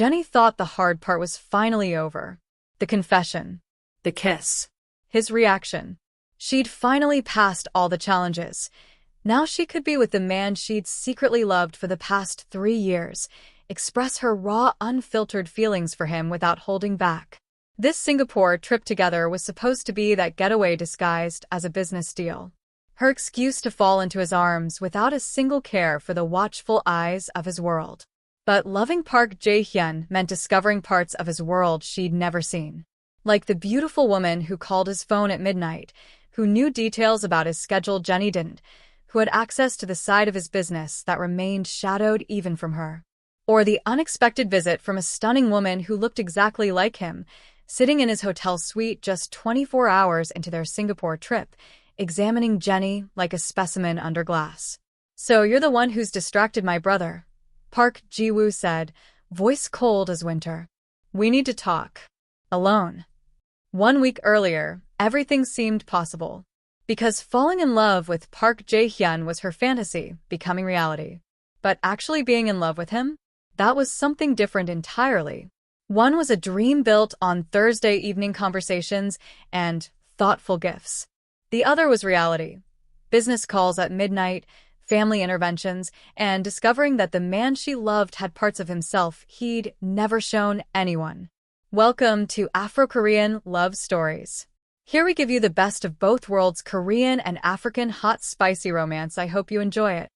Jenni thought the hard part was finally over. The confession. The kiss. His reaction. She'd finally passed all the challenges. Now she could be with the man she'd secretly loved for the past 3 years, express her raw, unfiltered feelings for him without holding back. This Singapore trip together was supposed to be that getaway disguised as a business deal. Her excuse to fall into his arms without a single care for the watchful eyes of his world. But loving Park Jae-hyun meant discovering parts of his world she'd never seen. Like the beautiful woman who called his phone at midnight, who knew details about his schedule Jenni didn't, who had access to the side of his business that remained shadowed even from her. Or the unexpected visit from a stunning woman who looked exactly like him, sitting in his hotel suite just 24 hours into their Singapore trip, examining Jenni like a specimen under glass. "So you're the one who's distracted my brother," Park Jae-hyun said, voice cold as winter. "We need to talk. Alone." 1 week earlier, everything seemed possible. Because falling in love with Park Jae-hyun was her fantasy, becoming reality. But actually being in love with him? That was something different entirely. One was a dream built on Thursday evening conversations and thoughtful gifts. The other was reality. Business calls at midnight, family interventions, and discovering that the man she loved had parts of himself he'd never shown anyone. Welcome to Afro-Korean Love Stories. Here we give you the best of both worlds, Korean and African hot spicy romance. I hope you enjoy it.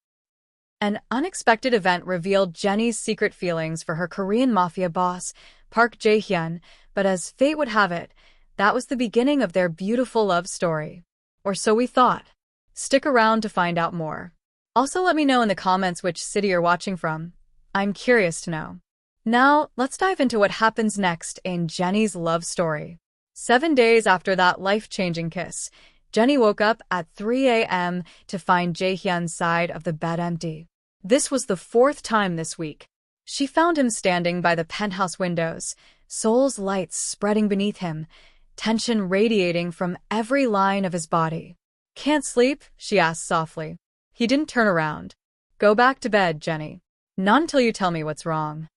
An unexpected event revealed Jenni's secret feelings for her Korean Mafia boss, Park Jae-hyun, but as fate would have it, that was the beginning of their beautiful love story. Or so we thought. Stick around to find out more. Also, let me know in the comments which city you're watching from. I'm curious to know. Now, let's dive into what happens next in Jenni's love story. 7 days after that life-changing kiss, Jenni woke up at 3 a.m. to find Jae-hyun's side of the bed empty. This was the 4th time this week. She found him standing by the penthouse windows, Seoul's lights spreading beneath him, tension radiating from every line of his body. "Can't sleep?" she asked softly. He didn't turn around. "Go back to bed, Jenni. Not until you tell me what's wrong."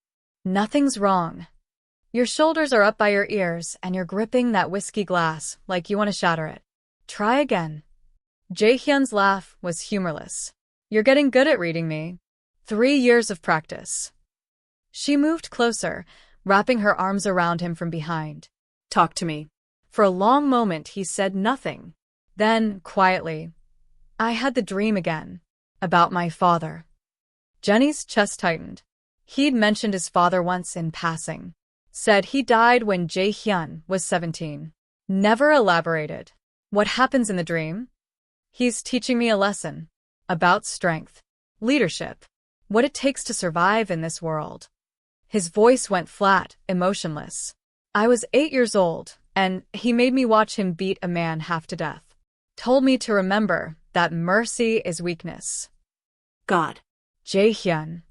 "Nothing's wrong. Your shoulders are up by your ears and you're gripping that whiskey glass like you want to shatter it. Try again." Jae-hyun's laugh was humorless. "You're getting good at reading me. 3 years of practice." She moved closer, wrapping her arms around him from behind. "Talk to me." For a long moment he said nothing. Then, quietly, "I had the dream again. About my father." Jenni's chest tightened. He'd mentioned his father once in passing. Said he died when Jae-hyun was 17. Never elaborated. "What happens in the dream?" "He's teaching me a lesson. About strength. Leadership. What it takes to survive in this world." His voice went flat, emotionless. "I was 8 years old, and he made me watch him beat a man half to death. Told me to remember that mercy is weakness." "God." "Jae-hyun.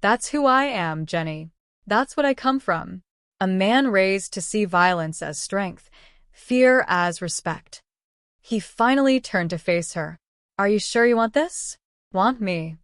That's who I am, Jenni. That's what I come from. A man raised to see violence as strength, fear as respect." He finally turned to face her. "Are you sure you want this? Want me?"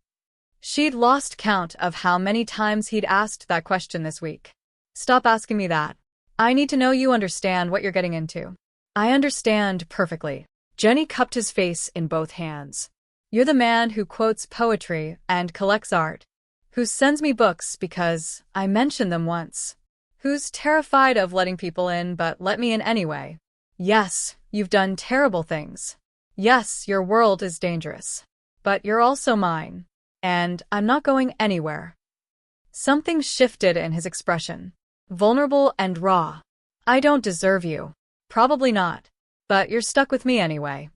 She'd lost count of how many times he'd asked that question this week. "Stop asking me that. I need to know you understand what you're getting into." "I understand perfectly." Jenni cupped his face in both hands. "You're the man who quotes poetry and collects art, who sends me books because I mentioned them once, who's terrified of letting people in but let me in anyway. Yes, you've done terrible things. Yes, your world is dangerous. But you're also mine. And I'm not going anywhere." Something shifted in his expression. Vulnerable and raw. "I don't deserve you. Probably not. But you're stuck with me anyway."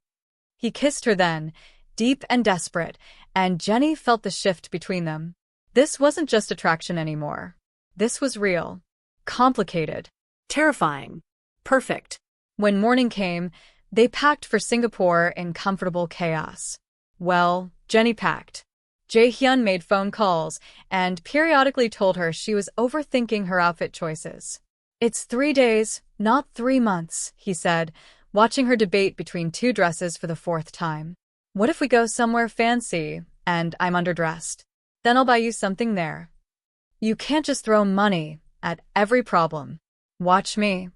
He kissed her then, deep and desperate, and Jenni felt the shift between them. This wasn't just attraction anymore. This was real. Complicated. Terrifying. Perfect. When morning came, they packed for Singapore in comfortable chaos. Well, Jenni packed. Jae-hyun made phone calls and periodically told her she was overthinking her outfit choices. "It's 3 days, not 3 months," he said, watching her debate between 2 dresses for the 4th time. "What if we go somewhere fancy and I'm underdressed? Then I'll buy you something there." "You can't just throw money at every problem. Watch me.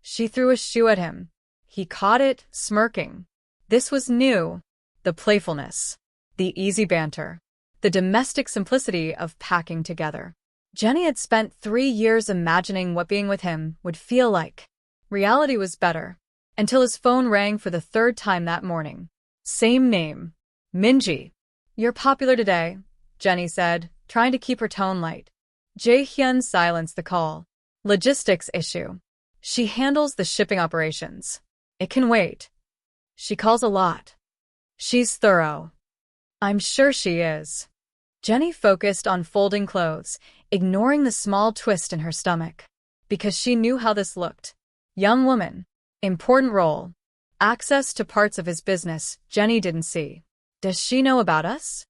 She threw a shoe at him. He caught it, smirking. This was new. The playfulness. The easy banter. The domestic simplicity of packing together. Jenni had spent 3 years imagining what being with him would feel like. Reality was better. Until his phone rang for the 3rd time that morning. Same name. Minji. You're popular today, Jenni said, trying to keep her tone light. Jae-hyun silenced the call. Logistics issue. She handles the shipping operations. It can wait. She calls a lot. She's thorough. I'm sure she is. Jenni focused on folding clothes, ignoring the small twist in her stomach. Because she knew how this looked. Young woman. Important role. Access to parts of his business Jenni didn't see. Does she know about us?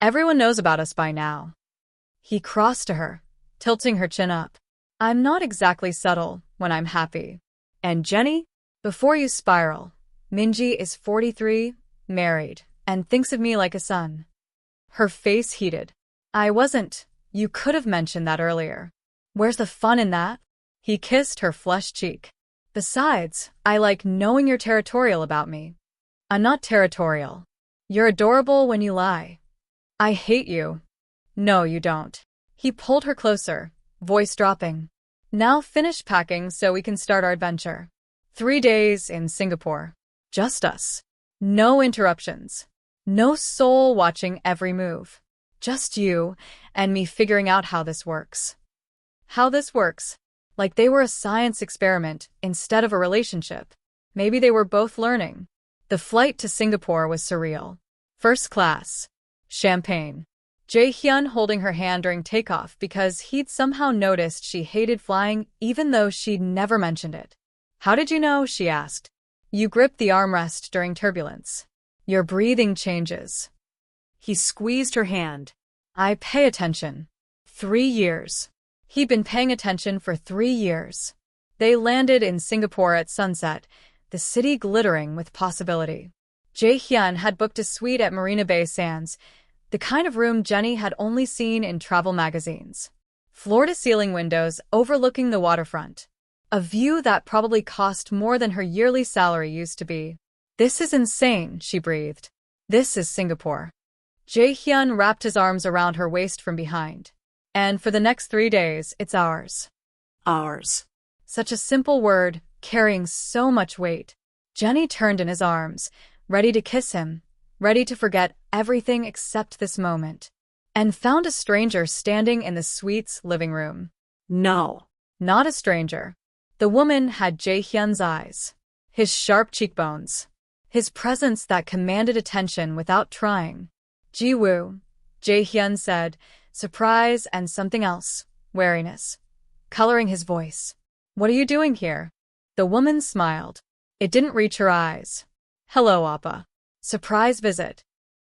Everyone knows about us by now. He crossed to her, tilting her chin up. I'm not exactly subtle when I'm happy. And Jenni, before you spiral, Minji is 43, married, and thinks of me like a son. Her face heated. I wasn't. You could have mentioned that earlier. Where's the fun in that? He kissed her flushed cheek. Besides, I like knowing you're territorial about me. I'm not territorial. You're adorable when you lie. I hate you. No, you don't. He pulled her closer, voice dropping. Now finish packing so we can start our adventure. 3 days in Singapore. Just us. No interruptions. No soul watching every move. Just you and me figuring out how this works. How this works. Like they were a science experiment instead of a relationship. Maybe they were both learning. The flight to Singapore was surreal. First class. Champagne. Jae-hyun holding her hand during takeoff because he'd somehow noticed she hated flying even though she'd never mentioned it. How did you know? She asked. You gripped the armrest during turbulence. Your breathing changes. He squeezed her hand. I pay attention. 3 years. He'd been paying attention for 3 years. They landed in Singapore at sunset, the city glittering with possibility. Jae-hyun had booked a suite at Marina Bay Sands, the kind of room Jenni had only seen in travel magazines. Floor-to-ceiling windows overlooking the waterfront. A view that probably cost more than her yearly salary used to be. This is insane, she breathed. This is Singapore. Jae-hyun wrapped his arms around her waist from behind. And for the next 3 days, it's ours. Ours. Such a simple word, carrying so much weight. Jenni turned in his arms, ready to kiss him, ready to forget everything except this moment, and found a stranger standing in the suite's living room. No. Not a stranger. The woman had Jae-hyun's eyes, his sharp cheekbones, his presence that commanded attention without trying. Ji-woo, Jae-hyun said, surprise and something else, wariness, coloring his voice. What are you doing here? The woman smiled. It didn't reach her eyes. Hello, Appa. Surprise visit.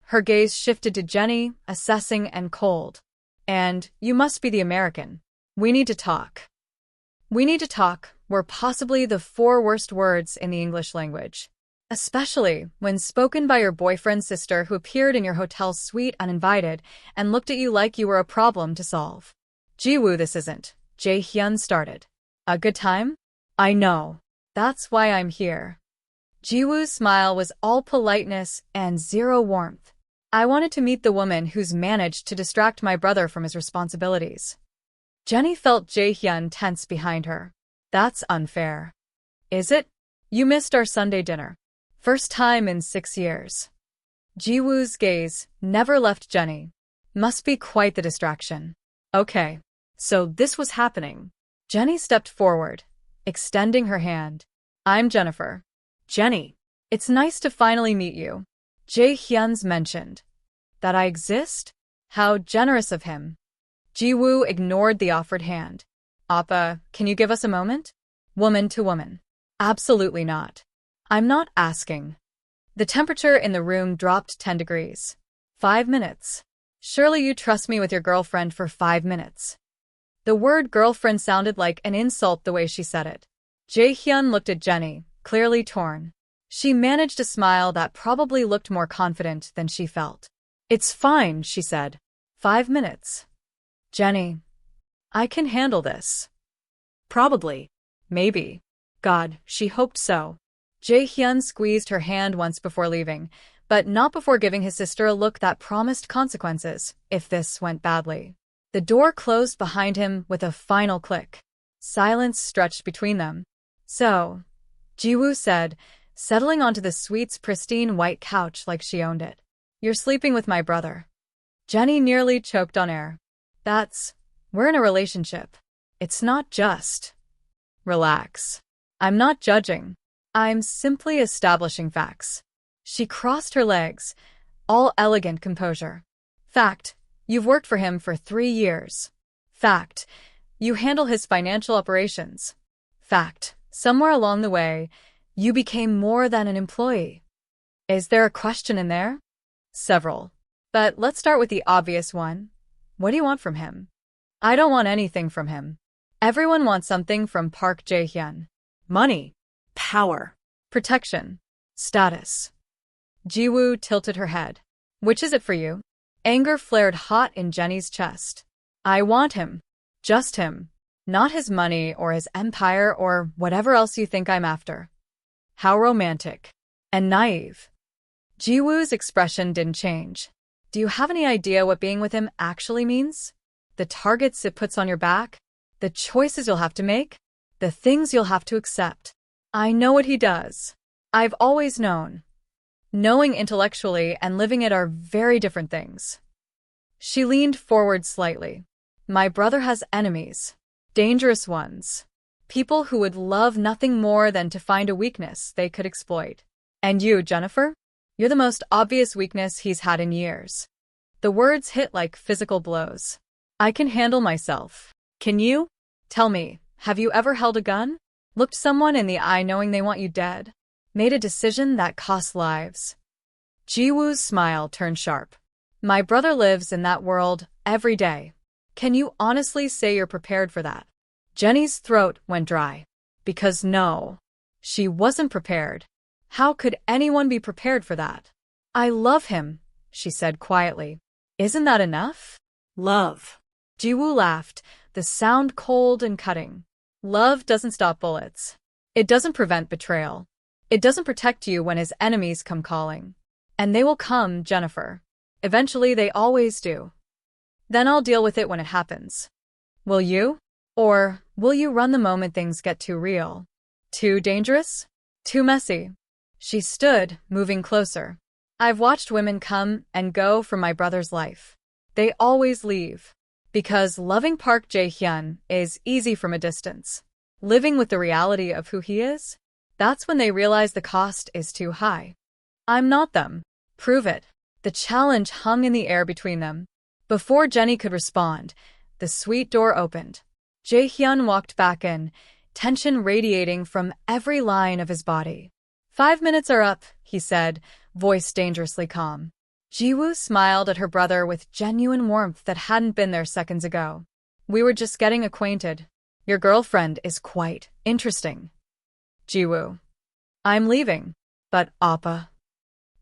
Her gaze shifted to Jenni, assessing and cold. And, you must be the American. We need to talk. We need to talk were possibly the 4 worst words in the English language. Especially when spoken by your boyfriend's sister who appeared in your hotel suite uninvited and looked at you like you were a problem to solve. Ji-woo, this isn't. Jae-hyun started. A good time? I know. That's why I'm here. Ji-woo's smile was all politeness and zero warmth. I wanted to meet the woman who's managed to distract my brother from his responsibilities. Jenni felt Jae-hyun tense behind her. That's unfair. Is it? You missed our Sunday dinner. First time in 6 years. Ji-woo's gaze never left Jenni. Must be quite the distraction. Okay, so this was happening. Jenni stepped forward, extending her hand. I'm Jennifer. Jenni, it's nice to finally meet you. Jae-hyun's mentioned. That I exist? How generous of him. Ji-woo ignored the offered hand. Appa, can you give us a moment? Woman to woman. Absolutely not. I'm not asking. The temperature in the room dropped 10 degrees. 5 minutes. Surely you trust me with your girlfriend for 5 minutes. The word girlfriend sounded like an insult the way she said it. Jae-hyun looked at Jenni, clearly torn. She managed a smile that probably looked more confident than she felt. It's fine, she said. 5 minutes. Jenni. I can handle this. Probably. Maybe. God, she hoped so. Jae-hyun squeezed her hand once before leaving, but not before giving his sister a look that promised consequences if this went badly. The door closed behind him with a final click. Silence stretched between them. So, Jiwoo said, settling onto the suite's pristine white couch like she owned it. You're sleeping with my brother. Jenni nearly choked on air. We're in a relationship. It's not just. Relax. I'm not judging. I'm simply establishing facts. She crossed her legs, all elegant composure. Fact, you've worked for him for 3 years. Fact, you handle his financial operations. Fact, somewhere along the way, you became more than an employee. Is there a question in there? Several. But let's start with the obvious one. What do you want from him? I don't want anything from him. Everyone wants something from Park Jae-hyun. Money. Power. Protection. Status. Jiwoo tilted her head. Which is it for you? Anger flared hot in Jenni's chest. I want him. Just him. Not his money or his empire or whatever else you think I'm after. How romantic. And naive. Jiwoo's expression didn't change. Do you have any idea what being with him actually means? The targets it puts on your back? The choices you'll have to make? The things you'll have to accept? I know what he does. I've always known. Knowing intellectually and living it are very different things. She leaned forward slightly. My brother has enemies. Dangerous ones. People who would love nothing more than to find a weakness they could exploit. And you, Jennifer? You're the most obvious weakness he's had in years. The words hit like physical blows. I can handle myself. Can you? Tell me, have you ever held a gun? Looked someone in the eye knowing they want you dead? Made a decision that costs lives? Jiwoo's smile turned sharp. My brother lives in that world every day. Can you honestly say you're prepared for that? Jenni's throat went dry. Because no, she wasn't prepared. How could anyone be prepared for that? I love him, she said quietly. Isn't that enough? Love. Jiwoo laughed, the sound cold and cutting. Love doesn't stop bullets. It doesn't prevent betrayal. It doesn't protect you when his enemies come calling. And they will come, Jennifer. Eventually, they always do. Then I'll deal with it when it happens. Will you? Or will you run the moment things get too real? Too dangerous? Too messy? She stood, moving closer. I've watched women come and go from my brother's life. They always leave. Because loving Park Jae-hyun is easy from a distance. Living with the reality of who he is? That's when they realize the cost is too high. I'm not them. Prove it. The challenge hung in the air between them. Before Jenni could respond, the suite door opened. Jae-hyun walked back in, tension radiating from every line of his body. 5 minutes are up, he said, voice dangerously calm. Jiwoo smiled at her brother with genuine warmth that hadn't been there seconds ago. We were just getting acquainted. Your girlfriend is quite interesting. Jiwoo. I'm leaving. But Appa.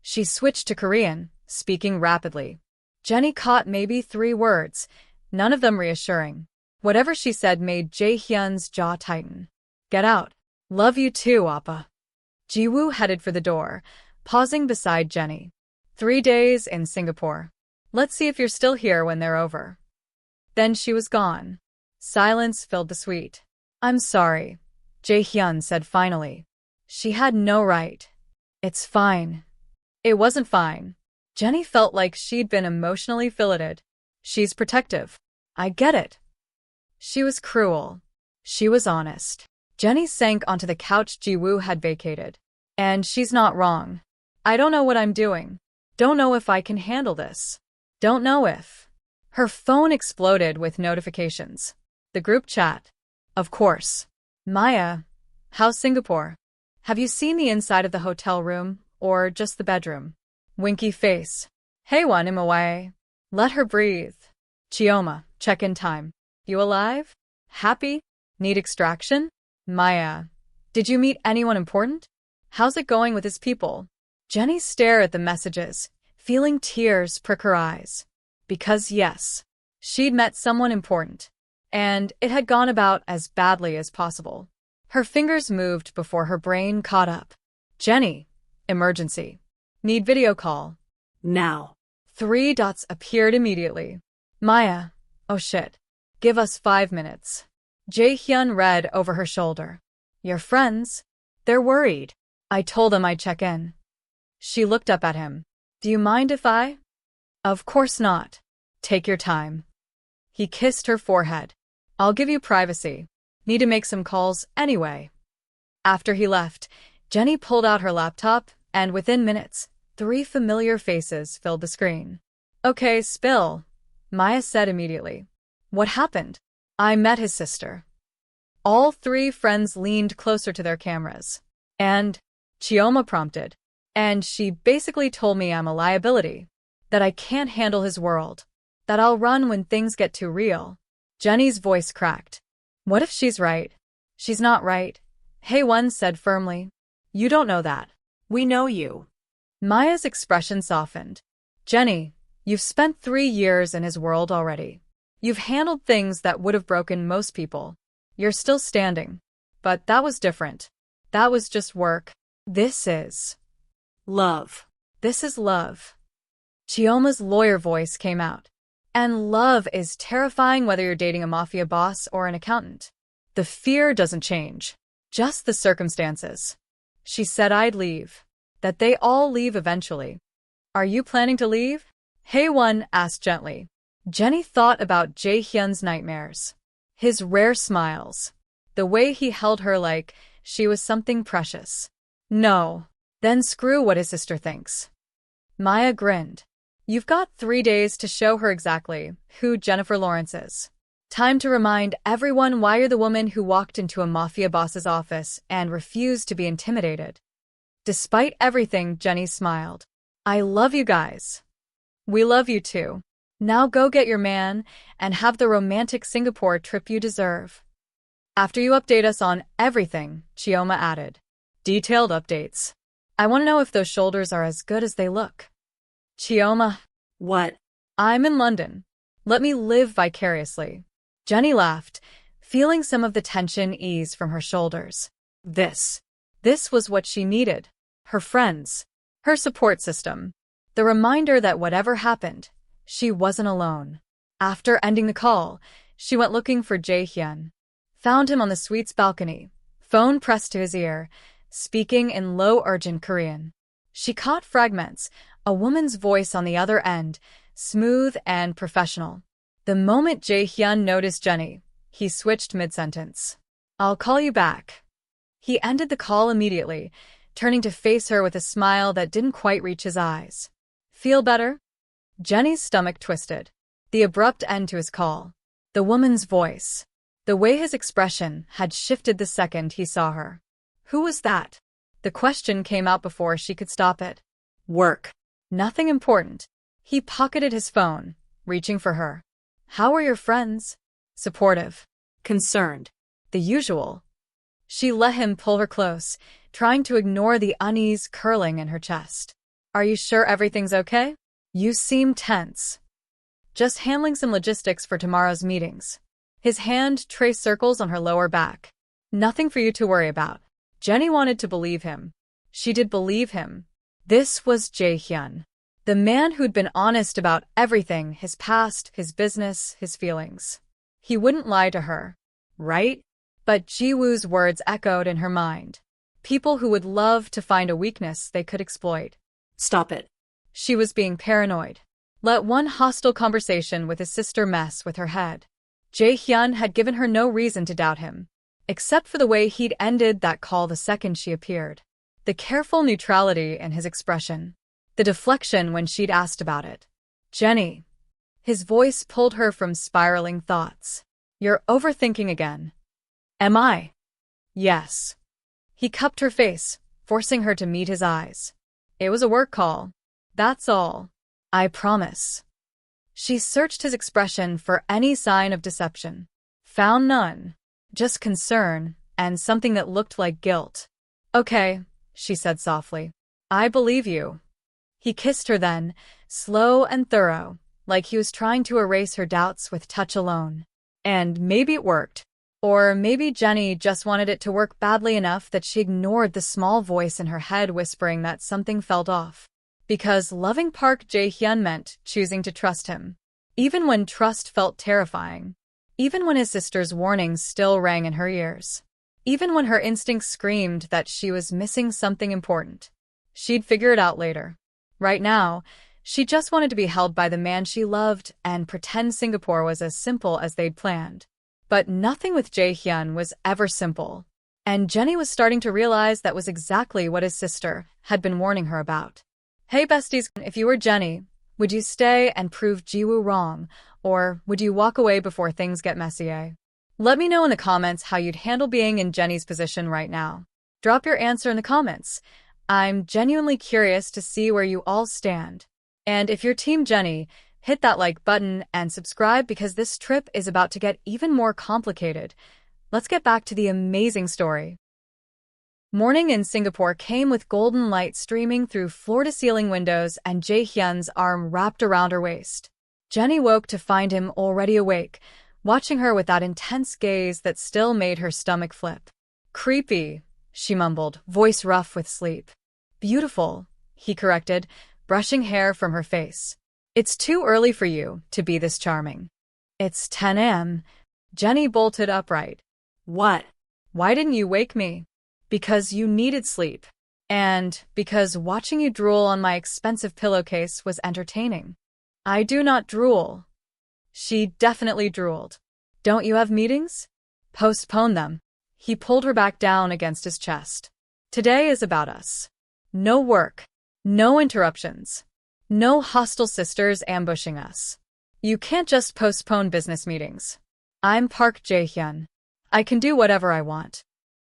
She switched to Korean, speaking rapidly. Jenni caught maybe 3 words, none of them reassuring. Whatever she said made Jae-hyun's jaw tighten. Get out. Love you too, Appa. Jiwoo headed for the door, pausing beside Jenni. 3 days in Singapore. Let's see if you're still here when they're over. Then she was gone. Silence filled the suite. I'm sorry, Jae-hyun said finally. She had no right. It's fine. It wasn't fine. Jenni felt like she'd been emotionally filleted. She's protective. I get it. She was cruel. She was honest. Jenni sank onto the couch Jiwoo had vacated. And she's not wrong. I don't know what I'm doing. Don't know if I can handle this. Don't know if. Her phone exploded with notifications. The group chat. Of course. Maya. How's Singapore? Have you seen the inside of the hotel room, or just the bedroom? Winky face. Haewon im away. Let her breathe. Chioma, check-in time. You alive? Happy? Need extraction? Maya. Did you meet anyone important? How's it going with his people? Jenni stared at the messages, feeling tears prick her eyes. Because yes, she'd met someone important. and it had gone about as badly as possible. Her fingers moved before her brain caught up. Jenni. Emergency. Need video call. Now. 3 dots appeared immediately. Maya. Oh shit. Give us 5 minutes. Jae Hyun read over her shoulder. Your friends? They're worried. I told them I'd check in. She looked up at him. Do you mind if I? Of course not. Take your time. He kissed her forehead. I'll give you privacy. Need to make some calls anyway. After he left, Jenni pulled out her laptop, and within minutes, 3 familiar faces filled the screen. Okay, spill. Maya said immediately. What happened? I met his sister. All 3 friends leaned closer to their cameras. And Chioma prompted. And she basically told me I'm a liability. That I can't handle his world. That I'll run when things get too real. Jenni's voice cracked. What if she's right? She's not right. Hae-won said firmly. You don't know that. We know you. Maya's expression softened. Jenni, you've spent 3 years in his world already. You've handled things that would have broken most people. You're still standing. But that was different. That was just work. This is love. This is love. Chioma's lawyer voice came out. And love is terrifying whether you're dating a mafia boss or an accountant. The fear doesn't change. Just the circumstances. She said I'd leave. That they all leave eventually. Are you planning to leave? Hae-won asked gently. Jenni thought about Jae Hyun's nightmares. His rare smiles. The way he held her like she was something precious. No. Then screw what his sister thinks. Maya grinned. You've got 3 days to show her exactly who Jennifer Lawrence is. Time to remind everyone why you're the woman who walked into a mafia boss's office and refused to be intimidated. Despite everything, Jenni smiled. I love you guys. We love you too. Now go get your man and have the romantic Singapore trip you deserve. After you update us on everything, Chioma added. Detailed updates. I want to know if those shoulders are as good as they look. Chioma. What? I'm in London. Let me live vicariously. Jenni laughed, feeling some of the tension ease from her shoulders. This was what she needed. Her friends. Her support system. The reminder that whatever happened, she wasn't alone. After ending the call, she went looking for Jae Hyun. Found him on the suite's balcony, phone pressed to his ear, speaking in low, urgent Korean. She caught fragments, a woman's voice on the other end, smooth and professional. The moment Jae Hyun noticed Jenni, he switched mid-sentence. I'll call you back. He ended the call immediately, turning to face her with a smile that didn't quite reach his eyes. Feel better? Jenni's stomach twisted. The abrupt end to his call. The woman's voice. The way his expression had shifted the second he saw her. Who was that? The question came out before she could stop it. Work. Nothing important. He pocketed his phone, reaching for her. How are your friends? Supportive. Concerned. The usual. She let him pull her close, trying to ignore the unease curling in her chest. Are you sure everything's okay? You seem tense. Just handling some logistics for tomorrow's meetings. His hand traced circles on her lower back. Nothing for you to worry about. Jenni wanted to believe him. She did believe him. This was Jae Hyun. The man who'd been honest about everything, his past, his business, his feelings. He wouldn't lie to her. Right? But Jiwoo's words echoed in her mind. People who would love to find a weakness they could exploit. Stop it. She was being paranoid. Let one hostile conversation with his sister mess with her head. Jae Hyun had given her no reason to doubt him, except for the way he'd ended that call the second she appeared. The careful neutrality in his expression. The deflection when she'd asked about it. Jenni. His voice pulled her from spiraling thoughts. You're overthinking again. Am I? Yes. He cupped her face, forcing her to meet his eyes. It was a work call. That's all. I promise. She searched his expression for any sign of deception. Found none. Just concern, and something that looked like guilt. Okay, she said softly. I believe you. He kissed her then, slow and thorough, like he was trying to erase her doubts with touch alone. And maybe it worked. Or maybe Jenni just wanted it to work badly enough that she ignored the small voice in her head whispering that something felt off. Because loving Park Jae-hyun meant choosing to trust him. Even when trust felt terrifying. Even when his sister's warnings still rang in her ears. Even when her instincts screamed that she was missing something important. She'd figure it out later. Right now, she just wanted to be held by the man she loved and pretend Singapore was as simple as they'd planned. But nothing with Jae Hyun was ever simple. And Jenni was starting to realize that was exactly what his sister had been warning her about. Hey besties, if you were Jenni, would you stay and prove Jiwoo wrong, or would you walk away before things get messy? Let me know in the comments how you'd handle being in Jenni's position right now. Drop your answer in the comments. I'm genuinely curious to see where you all stand. And if you're Team Jenni, hit that like button and subscribe because this trip is about to get even more complicated. Let's get back to the amazing story. Morning in Singapore came with golden light streaming through floor-to-ceiling windows and Jae Hyun's arm wrapped around her waist. Jenni woke to find him already awake, watching her with that intense gaze that still made her stomach flip. Creepy, she mumbled, voice rough with sleep. Beautiful, he corrected, brushing hair from her face. It's too early for you to be this charming. It's 10 a.m. Jenni bolted upright. What? Why didn't you wake me? Because you needed sleep. And because watching you drool on my expensive pillowcase was entertaining. I do not drool. She definitely drooled. Don't you have meetings? Postpone them. He pulled her back down against his chest. Today is about us. No work. No interruptions. No hostile sisters ambushing us. You can't just postpone business meetings. I'm Park Jae-hyun. I can do whatever I want.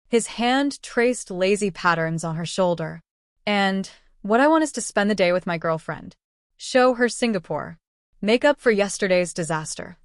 His hand traced lazy patterns on her shoulder. And what I want is to spend the day with my girlfriend. Show her Singapore. Make up for yesterday's disaster.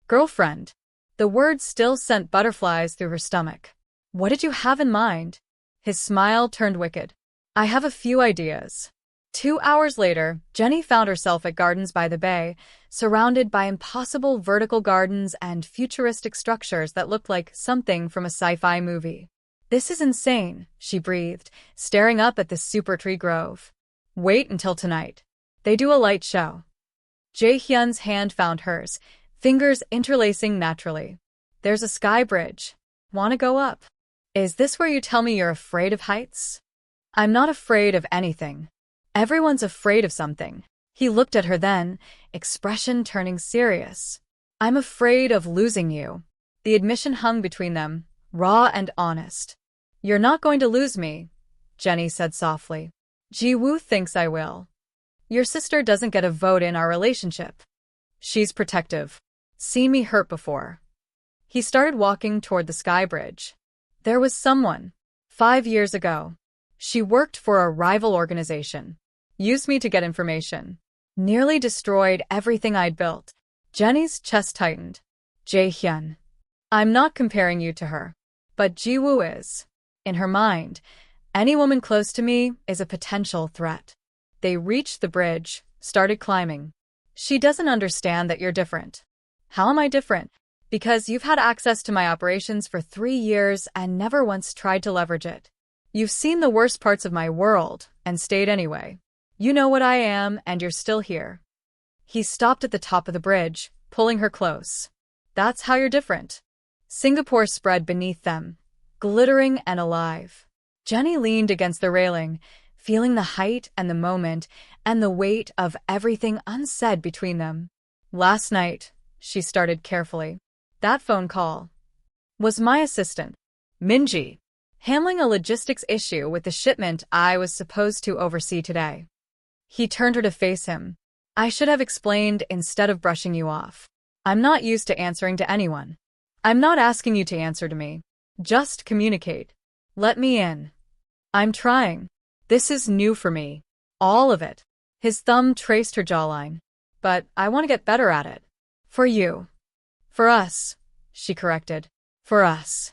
Girlfriend. The word still sent butterflies through her stomach. What did you have in mind? His smile turned wicked. I have a few ideas. 2 hours later, Jenni found herself at Gardens by the Bay, surrounded by impossible vertical gardens and futuristic structures that looked like something from a sci-fi movie. This is insane, she breathed, staring up at the super tree grove. Wait until tonight. They do a light show. Jae Hyun's hand found hers, fingers interlacing naturally. There's a sky bridge. Wanna go up? Is this where you tell me you're afraid of heights? I'm not afraid of anything. Everyone's afraid of something. He looked at her then, expression turning serious. I'm afraid of losing you. The admission hung between them, raw and honest. You're not going to lose me, Jenni said softly. Jiwoo thinks I will. Your sister doesn't get a vote in our relationship. She's protective. Seen me hurt before. He started walking toward the sky bridge. There was someone. 5 years ago. She worked for a rival organization. Used me to get information. Nearly destroyed everything I'd built. Jenni's chest tightened. Jae Hyun. I'm not comparing you to her. But Jiwoo is. In her mind, any woman close to me is a potential threat. They reached the bridge, started climbing. She doesn't understand that you're different. How am I different? Because you've had access to my operations for 3 years and never once tried to leverage it. You've seen the worst parts of my world and stayed anyway. You know what I am, and you're still here. He stopped at the top of the bridge, pulling her close. That's how you're different. Singapore spread beneath them, glittering and alive. Jenni leaned against the railing, feeling the height and the moment and the weight of everything unsaid between them. Last night, she started carefully. That phone call was my assistant, Minji, handling a logistics issue with the shipment I was supposed to oversee today. He turned her to face him. I should have explained instead of brushing you off. I'm not used to answering to anyone. I'm not asking you to answer to me. Just communicate. Let me in. I'm trying. This is new for me. All of it. His thumb traced her jawline. But I want to get better at it. For you. For us, she corrected. For us.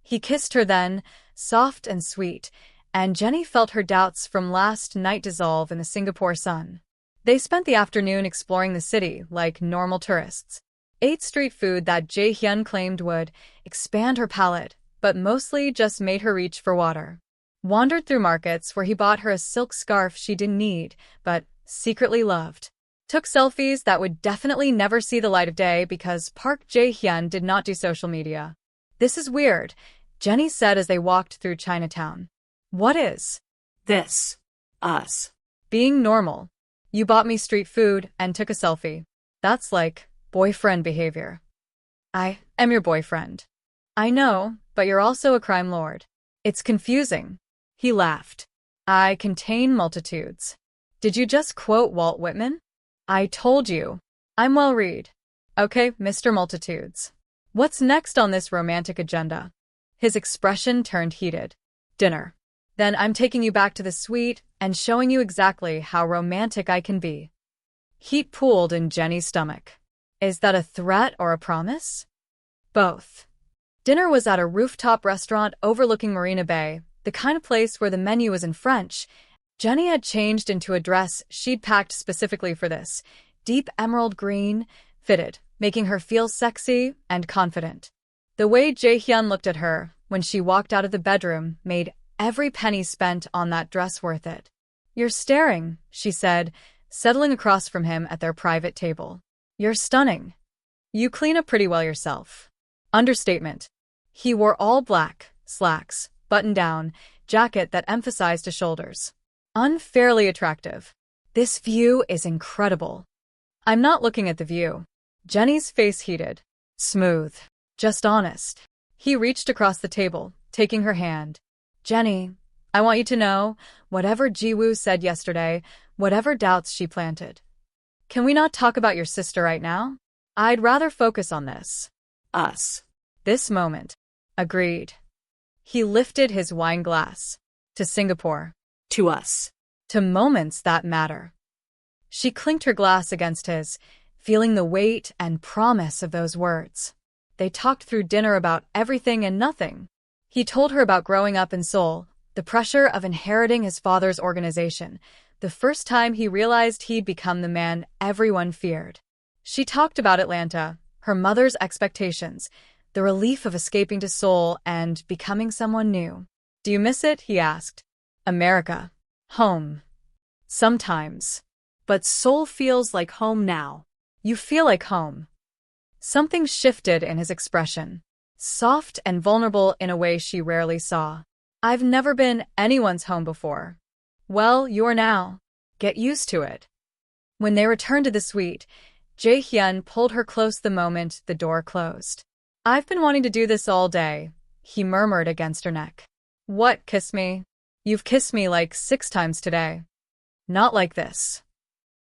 He kissed her then, soft and sweet, and Jenni felt her doubts from last night dissolve in the Singapore sun. They spent the afternoon exploring the city like normal tourists. ate street food that Jae Hyun claimed would expand her palate, but mostly just made her reach for water. Wandered through markets where he bought her a silk scarf she didn't need, but secretly loved. Took selfies that would definitely never see the light of day because Park Jae-hyun did not do social media. "This is weird," Jenni said as they walked through Chinatown. "What is This. Us. being normal? You bought me street food and took a selfie. That's like boyfriend behavior." "I am your boyfriend." "I know, but you're also a crime lord." "It's confusing." He laughed. "I contain multitudes." "Did you just quote Walt Whitman?" "I told you. I'm well read." "Okay, Mr. Multitudes. What's next on this romantic agenda?" His expression turned heated. "Dinner. Then I'm taking you back to the suite and showing you exactly how romantic I can be." Heat pooled in Jenni's stomach. Is that a threat or a promise? Both. Dinner was at a rooftop restaurant overlooking Marina Bay, the kind of place where the menu was in French. Jenni had changed into a dress she'd packed specifically for this, deep emerald green, fitted, making her feel sexy and confident. The way Jae Hyun looked at her when she walked out of the bedroom made every penny spent on that dress worth it. "You're staring," she said, settling across from him at their private table. "You're stunning. You clean up pretty well yourself." Understatement. He wore all black, slacks, button-down, jacket that emphasized his shoulders. Unfairly attractive. "This view is incredible." "I'm not looking at the view." Jenni's face heated. "Smooth. Just honest." He reached across the table, taking her hand. "Jenni, I want you to know, whatever Jiwoo said yesterday, whatever doubts she planted. Can we not talk about your sister right now? I'd rather focus on this." Us. This moment. Agreed. He lifted his wine glass. To Singapore. To us. To moments that matter. She clinked her glass against his, feeling the weight and promise of those words. They talked through dinner about everything and nothing. He told her about growing up in Seoul, the pressure of inheriting his father's organization, the first time he realized he'd become the man everyone feared. She talked about Atlanta, her mother's expectations, the relief of escaping to Seoul and becoming someone new. "Do you miss it?" he asked. "America. Home. Sometimes. But Seoul feels like home now." "You feel like home." Something shifted in his expression. Soft and vulnerable in a way she rarely saw. "I've never been anyone's home before." "Well, you're now. Get used to it." When they returned to the suite, Jae Hyun pulled her close the moment the door closed. "I've been wanting to do this all day," he murmured against her neck. "What, kiss me? You've kissed me like 6 times today." "Not like this."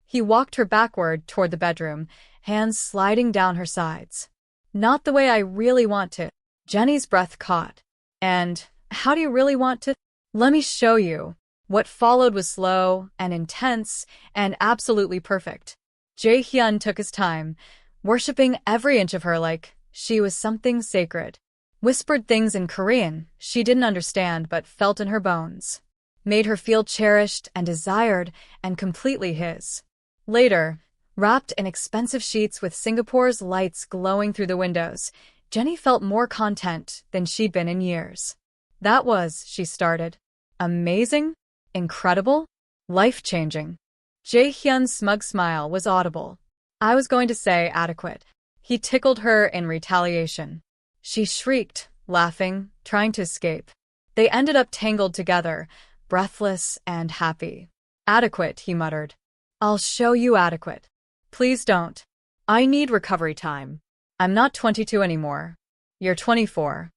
He walked her backward toward the bedroom, hands sliding down her sides. "Not the way I really want to." Jenni's breath caught. "And how do you really want to?" "Let me show you." What followed was slow and intense and absolutely perfect. Jae Hyun took his time, worshipping every inch of her like she was something sacred. Whispered things in Korean she didn't understand but felt in her bones. Made her feel cherished and desired and completely his. Later, wrapped in expensive sheets with Singapore's lights glowing through the windows, Jenni felt more content than she'd been in years. "That was," she started, "amazing, incredible, life-changing." Jae Hyun's smug smile was audible. "I was going to say adequate." He tickled her in retaliation. She shrieked, laughing, trying to escape. They ended up tangled together, breathless and happy. "Adequate," he muttered. "I'll show you adequate." "Please don't. I need recovery time. I'm not 22 anymore. You're 24.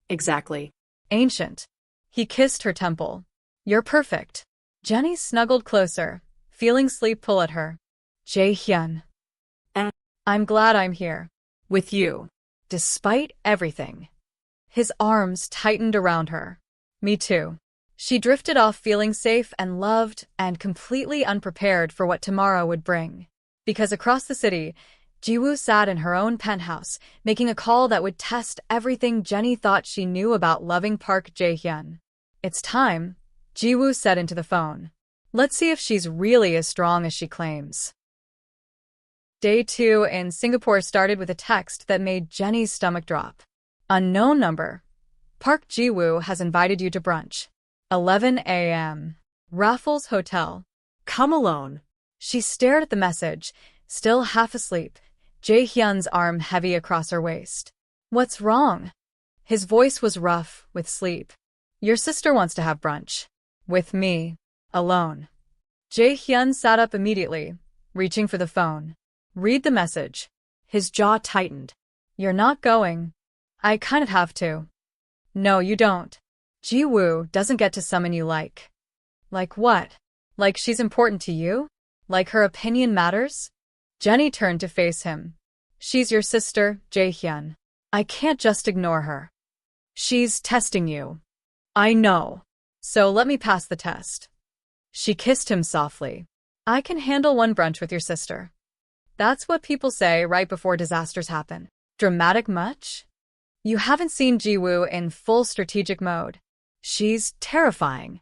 Exactly. Ancient." He kissed her temple. "You're perfect." Jenni snuggled closer, feeling sleep pull at her. "Jae Hyun. I'm glad I'm here. With you. Despite everything." His arms tightened around her. "Me too." She drifted off feeling safe and loved and completely unprepared for what tomorrow would bring. Because across the city, Jiwoo sat in her own penthouse, making a call that would test everything Jenni thought she knew about loving Park Jae-hyun. "It's time," Jiwoo said into the phone. "Let's see if she's really as strong as she claims." Day 2 in Singapore started with a text that made Jenni's stomach drop. Unknown number. Park Jae-hyun has invited you to brunch. 11 a.m. Raffles Hotel. Come alone. She stared at the message, still half asleep, Jae Hyun's arm heavy across her waist. What's wrong? His voice was rough with sleep. Your sister wants to have brunch. With me. Alone. Jae Hyun sat up immediately, reaching for the phone. Read the message. His jaw tightened. You're not going. I kind of have to. No, you don't. Ji-woo doesn't get to summon you like. Like what? Like she's important to you? Like her opinion matters? Jenni turned to face him. She's your sister, Jae Hyun. I can't just ignore her. She's testing you. I know. So let me pass the test. She kissed him softly. I can handle one brunch with your sister. That's what people say right before disasters happen. Dramatic much? You haven't seen Ji-woo in full strategic mode. She's terrifying.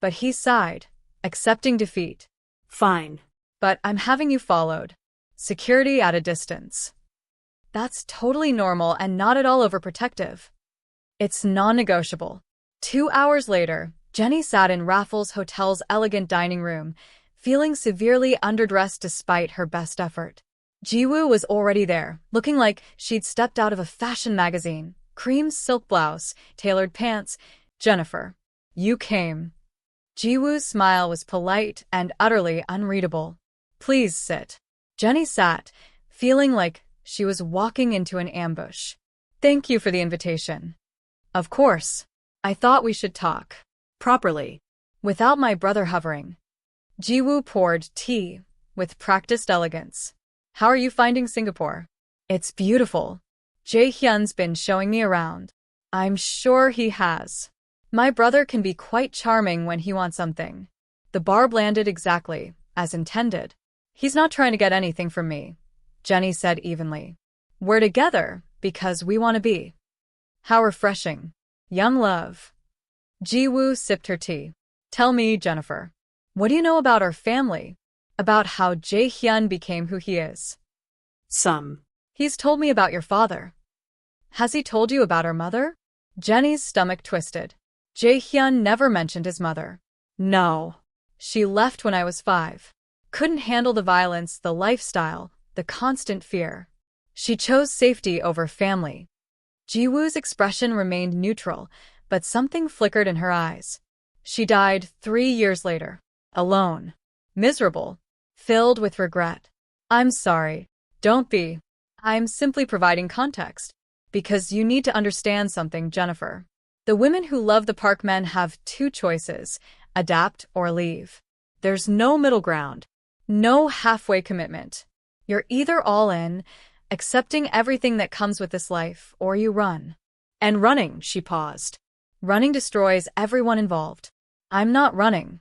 But he sighed, accepting defeat. Fine. But I'm having you followed. Security at a distance. That's totally normal and not at all overprotective. It's non-negotiable. 2 hours later, Jenni sat in Raffles Hotel's elegant dining room, feeling severely underdressed despite her best effort. Ji-woo was already there, looking like she'd stepped out of a fashion magazine. Cream silk blouse, tailored pants. Jennifer. You came. Ji-woo's smile was polite and utterly unreadable. Please sit. Jenni sat, feeling like she was walking into an ambush. Thank you for the invitation. Of course. I thought we should talk. Properly. Without my brother hovering. Ji-woo poured tea with practiced elegance. How are you finding Singapore? It's beautiful. Jae Hyun's been showing me around. I'm sure he has. My brother can be quite charming when he wants something. The barb landed exactly as intended. He's not trying to get anything from me, Jenni said evenly. We're together because we want to be. How refreshing. Young love. Ji-woo sipped her tea. Tell me, Jennifer. What do you know about our family? About how Jae Hyun became who he is? Some. He's told me about your father. Has he told you about our mother? Jenni's stomach twisted. Jae Hyun never mentioned his mother. No. She left when I was 5. Couldn't handle the violence, the lifestyle, the constant fear. She chose safety over family. Ji-woo's expression remained neutral, but something flickered in her eyes. She died 3 years later. Alone. Miserable. Filled with regret. I'm sorry. Don't be. I'm simply providing context. Because you need to understand something, Jennifer. The women who love the Park men have 2 choices, adapt or leave. There's no middle ground. No halfway commitment. You're either all in, accepting everything that comes with this life, or you run. And running, she paused. Running destroys everyone involved. I'm not running.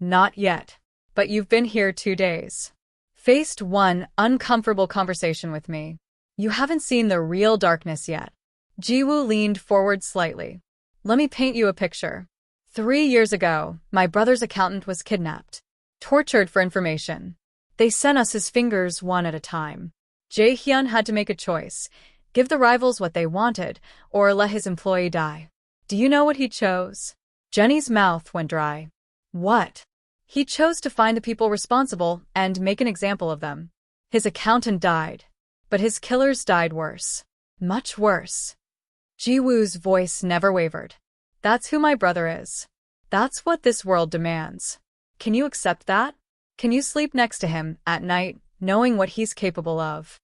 Not yet. But you've been here 2 days. Faced one uncomfortable conversation with me. You haven't seen the real darkness yet. Ji-woo leaned forward slightly. Let me paint you a picture. 3 years ago, my brother's accountant was kidnapped. Tortured for information. They sent us his fingers one at a time. Jae Hyun had to make a choice. Give the rivals what they wanted, or let his employee die. Do you know what he chose? Jenni's mouth went dry. What? He chose to find the people responsible and make an example of them. His accountant died. But his killers died worse. Much worse. Ji-woo's voice never wavered. That's who my brother is. That's what this world demands. Can you accept that? Can you sleep next to him at night, knowing what he's capable of?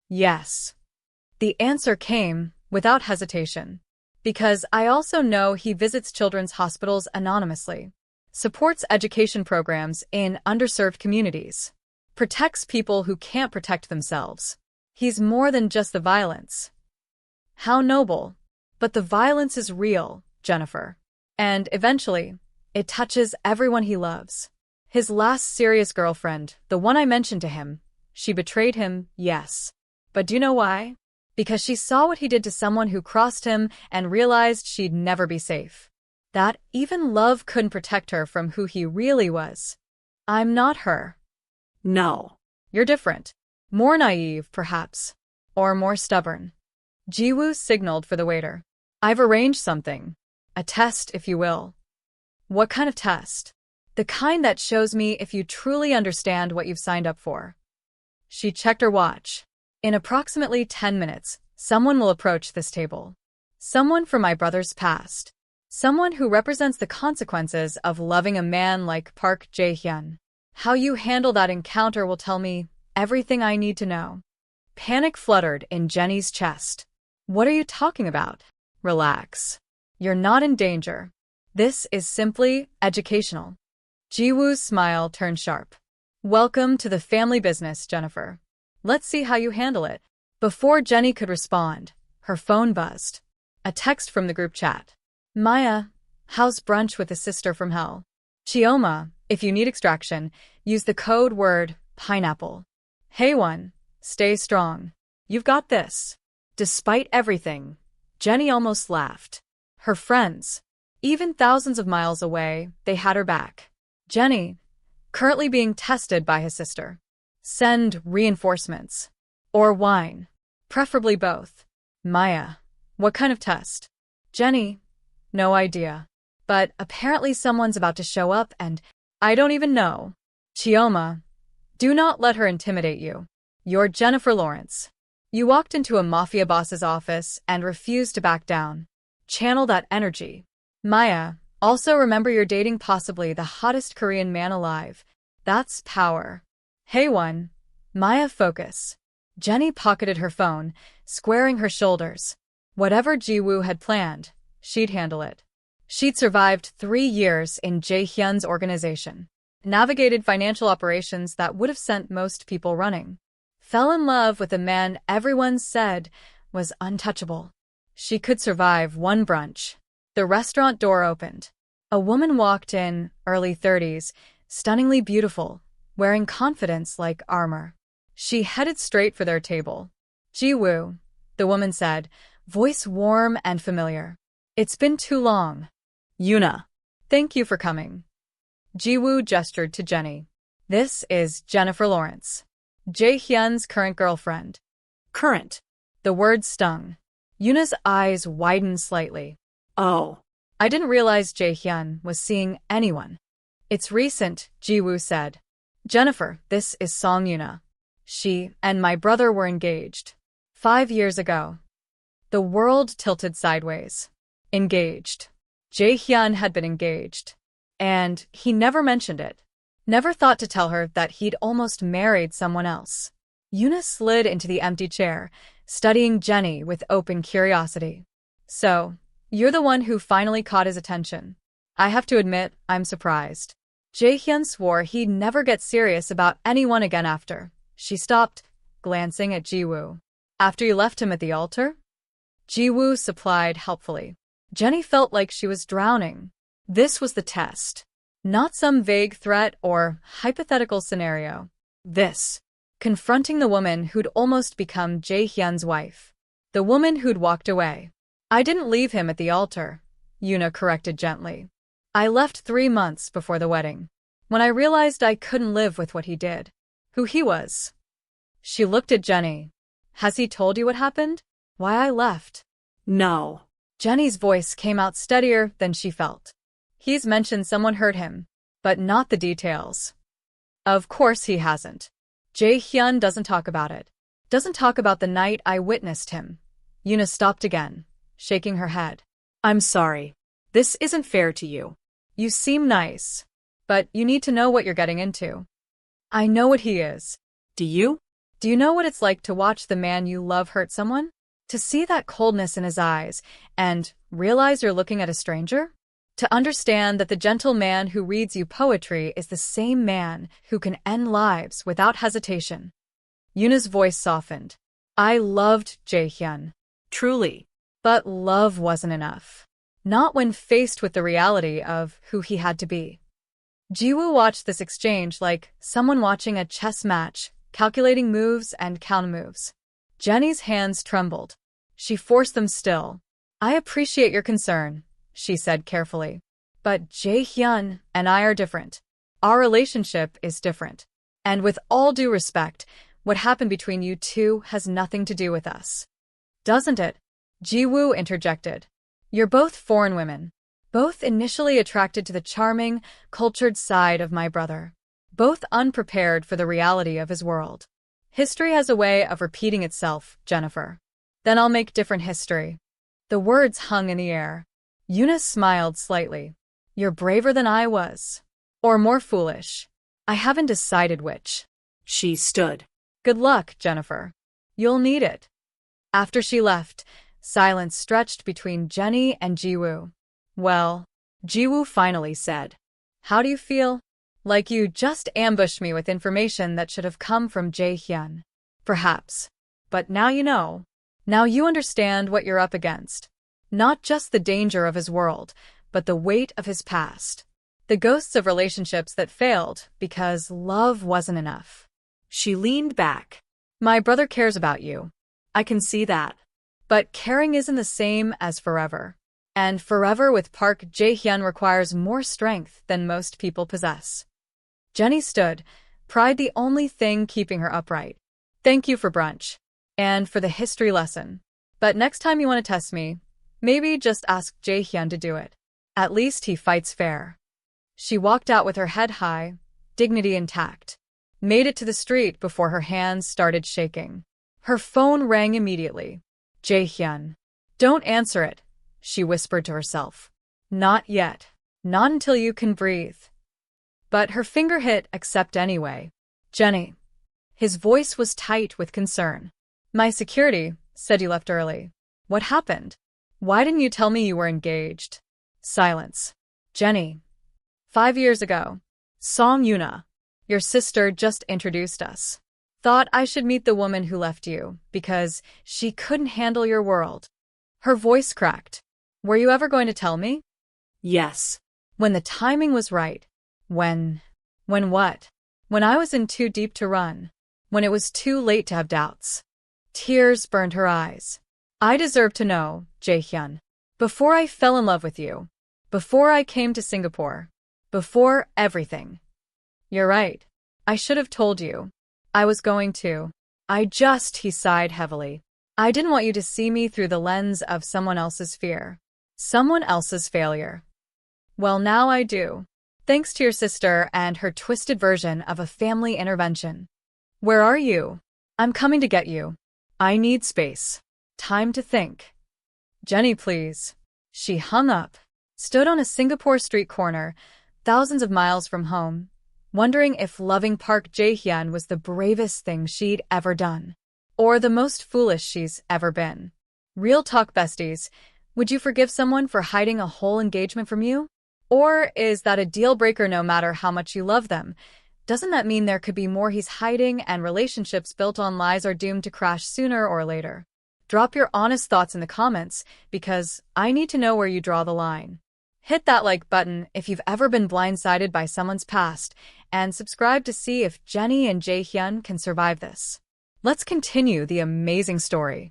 Yes. The answer came without hesitation. Because I also know he visits children's hospitals anonymously, supports education programs in underserved communities, protects people who can't protect themselves. He's more than just the violence. How noble. But the violence is real, Jennifer. And eventually, it touches everyone he loves. His last serious girlfriend, the one I mentioned to him, she betrayed him, yes. But do you know why? Because she saw what he did to someone who crossed him and realized she'd never be safe. That even love couldn't protect her from who he really was. I'm not her. No. You're different. More naive, perhaps. Or more stubborn. Jiwoo signaled for the waiter. I've arranged something. A test, if you will. What kind of test? The kind that shows me if you truly understand what you've signed up for. She checked her watch. In approximately 10 minutes, someone will approach this table. Someone from my brother's past. Someone who represents the consequences of loving a man like Park Jae-hyun. How you handle that encounter will tell me everything I need to know. Panic fluttered in Jenni's chest. What are you talking about? Relax. You're not in danger. This is simply educational. Jiwoo's smile turned sharp. Welcome to the family business, Jennifer. Let's see how you handle it. Before Jenni could respond, her phone buzzed. A text from the group chat. Maya, how's brunch with a sister from hell? Chioma, if you need extraction, use the code word pineapple. Hey one, stay strong. You've got this. Despite everything, Jenni almost laughed. Her friends, even thousands of miles away, they had her back. Jenni, currently being tested by his sister. Send reinforcements. Or wine. Preferably both. Maya, what kind of test? Jenni, no idea. But apparently someone's about to show up and I don't even know. Chioma, do not let her intimidate you. You're Jennifer Lawrence. You walked into a Mafia boss's office and refused to back down. Channel that energy. Maya, also remember you're dating possibly the hottest Korean man alive. That's power. Hey one. Maya, focus. Jenni pocketed her phone, squaring her shoulders. Whatever Jiwoo had planned, she'd handle it. She'd survived 3 years in Jae Hyun's organization, navigated financial operations that would have sent most people running, fell in love with a man everyone said was untouchable. She could survive one brunch. The restaurant door opened. A woman walked in, early 30s, stunningly beautiful, wearing confidence like armor. She headed straight for their table. Jiwoo, the woman said, voice warm and familiar. It's been too long. Yuna. Thank you for coming. Jiwoo gestured to Jenni. This is Jennifer Lawrence, Jae Hyun's current girlfriend. Current. The word stung. Yuna's eyes widened slightly. Oh. I didn't realize Jae Hyun was seeing anyone. It's recent, Jiwoo said. Jennifer, this is Song Yuna. She and my brother were engaged. 5 years ago. The world tilted sideways. Engaged. Jae Hyun had been engaged. And he never mentioned it. Never thought to tell her that he'd almost married someone else. Yuna slid into the empty chair, studying Jenni with open curiosity. So, you're the one who finally caught his attention. I have to admit, I'm surprised. Jae Hyun swore he'd never get serious about anyone again after. She stopped, glancing at Jiwoo. After you left him at the altar? Jiwoo supplied helpfully. Jenni felt like she was drowning. This was the test. Not some vague threat or hypothetical scenario. This. Confronting the woman who'd almost become Jae Hyun's wife. The woman who'd walked away. I didn't leave him at the altar, Yuna corrected gently. I left 3 months before the wedding, when I realized I couldn't live with what he did. Who he was. She looked at Jenni. Has he told you what happened? Why I left? No. Jenni's voice came out steadier than she felt. He's mentioned someone hurt him, but not the details. Of course he hasn't. Jae Hyun doesn't talk about it. Doesn't talk about the night I witnessed him. Yuna stopped again, shaking her head. I'm sorry. This isn't fair to you. You seem nice, but you need to know what you're getting into. I know what he is. Do you? Do you know what it's like to watch the man you love hurt someone? To see that coldness in his eyes and realize you're looking at a stranger? To understand that the gentle man who reads you poetry is the same man who can end lives without hesitation. Yuna's voice softened. I loved Jae Hyun. Truly. But love wasn't enough. Not when faced with the reality of who he had to be. Jiwoo watched this exchange like someone watching a chess match, calculating moves and countermoves. Jenni's hands trembled. She forced them still. I appreciate your concern, she said carefully. But Jae Hyun and I are different. Our relationship is different. And with all due respect, What happened between you two has nothing to do with us. Doesn't it? Ji-woo interjected. You're both foreign women. Both initially attracted to the charming, cultured side of my brother. Both unprepared for the reality of his world. History has a way of repeating itself, Jennifer. Then I'll make different history. The words hung in the air. Eunice smiled slightly. You're braver than I was. Or more foolish. I haven't decided which. She stood. Good luck, Jennifer. You'll need it. After she left, silence stretched between Jenni and Ji-woo. Well, Ji-woo finally said. How do you feel? Like you just ambushed me with information that should have come from Jay Hyan. Perhaps. But now you know. Now you understand what you're up against. Not just the danger of his world, but the weight of his past. The ghosts of relationships that failed because love wasn't enough. She leaned back. My brother cares about you. I can see that. But caring isn't the same as forever. And forever with Park Jae-hyun requires more strength than most people possess. Jenni stood, pride the only thing keeping her upright. Thank you for brunch. And for the history lesson. But next time you want to test me, maybe just ask Jay Hyan to do it. At least he fights fair. She walked out with her head high, dignity intact. Made it to the street before her hands started shaking. Her phone rang immediately. Jay Hyan. Don't answer it, she whispered to herself. Not yet. Not until you can breathe. But her finger hit accept anyway. Jenni. His voice was tight with concern. My security said you left early. What happened? Why didn't you tell me you were engaged? Silence. Jenni. 5 years ago. Song Yuna. Your sister just introduced us. Thought I should meet the woman who left you, because she couldn't handle your world. Her voice cracked. Were you ever going to tell me? Yes. When the timing was right. When what? When I was in too deep to run. When it was too late to have doubts. Tears burned her eyes. I deserve to know, Jay Hyan. Before I fell in love with you. Before I came to Singapore. Before everything. You're right. I should have told you. I was going to. He sighed heavily. I didn't want you to see me through the lens of someone else's fear. Someone else's failure. Well, now I do. Thanks to your sister and her twisted version of a family intervention. Where are you? I'm coming to get you. I need space. Time to think. Jenni, please. She hung up, stood on a Singapore street corner, thousands of miles from home, wondering if loving Park Jae-hyun was the bravest thing she'd ever done. Or the most foolish she's ever been. Real talk, besties. Would you forgive someone for hiding a whole engagement from you? Or is that a deal breaker no matter how much you love them? Doesn't that mean there could be more he's hiding and relationships built on lies are doomed to crash sooner or later? Drop your honest thoughts in the comments, because I need to know where you draw the line. Hit that like button if you've ever been blindsided by someone's past, and subscribe to see if Jenni and Jay Hyun can survive this. Let's continue the amazing story.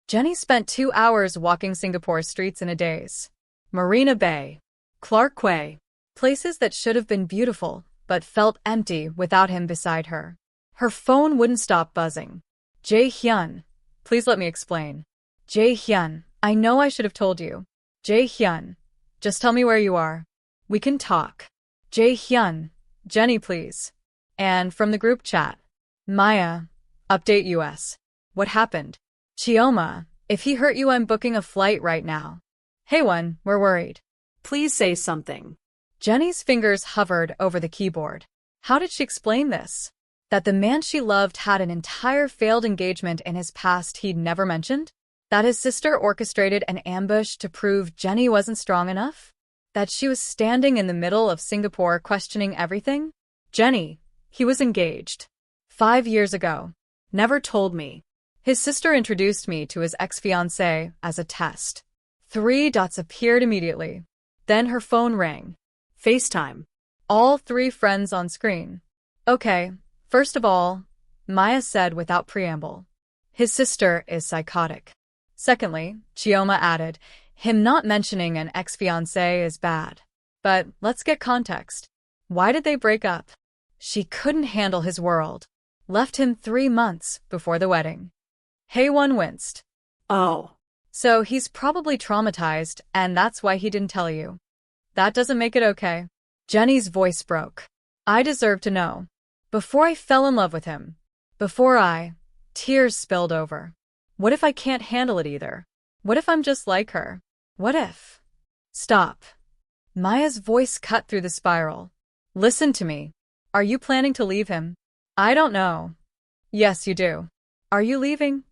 Jenni spent 2 hours walking Singapore's streets in a daze. Marina Bay, Clark Quay, places that should have been beautiful, but felt empty without him beside her. Her phone wouldn't stop buzzing. Jay Hyun. Please let me explain. Jay Hyun. I know I should have told you. Jay Hyun. Just tell me where you are. We can talk. Jay Hyun. Jenni, please. And from the group chat. Maya. Update US. What happened? Chioma. If he hurt you, I'm booking a flight right now. Hey one, we're worried. Please say something. Jenni's fingers hovered over the keyboard. How did she explain this? That the man she loved had an entire failed engagement in his past he'd never mentioned? That his sister orchestrated an ambush to prove Jenni wasn't strong enough? That she was standing in the middle of Singapore questioning everything? Jenni, he was engaged. 5 years ago. Never told me. His sister introduced me to his ex-fiancée as a test. 3 dots appeared immediately. Then her phone rang. FaceTime. All 3 friends on screen. Okay, first of all, Maya said without preamble. His sister is psychotic. Secondly, Chioma added, him not mentioning an ex-fiancé is bad. But let's get context. Why did they break up? She couldn't handle his world. Left him 3 months before the wedding. Hae-won winced. Oh. So he's probably traumatized, and that's why he didn't tell you. That doesn't make it okay. Jenni's voice broke. I deserve to know. Before I fell in love with him. Tears spilled over. What if I can't handle it either? What if I'm just like her? What if? Stop. Maya's voice cut through the spiral. Listen to me. Are you planning to leave him? I don't know. Yes, you do. Are you leaving?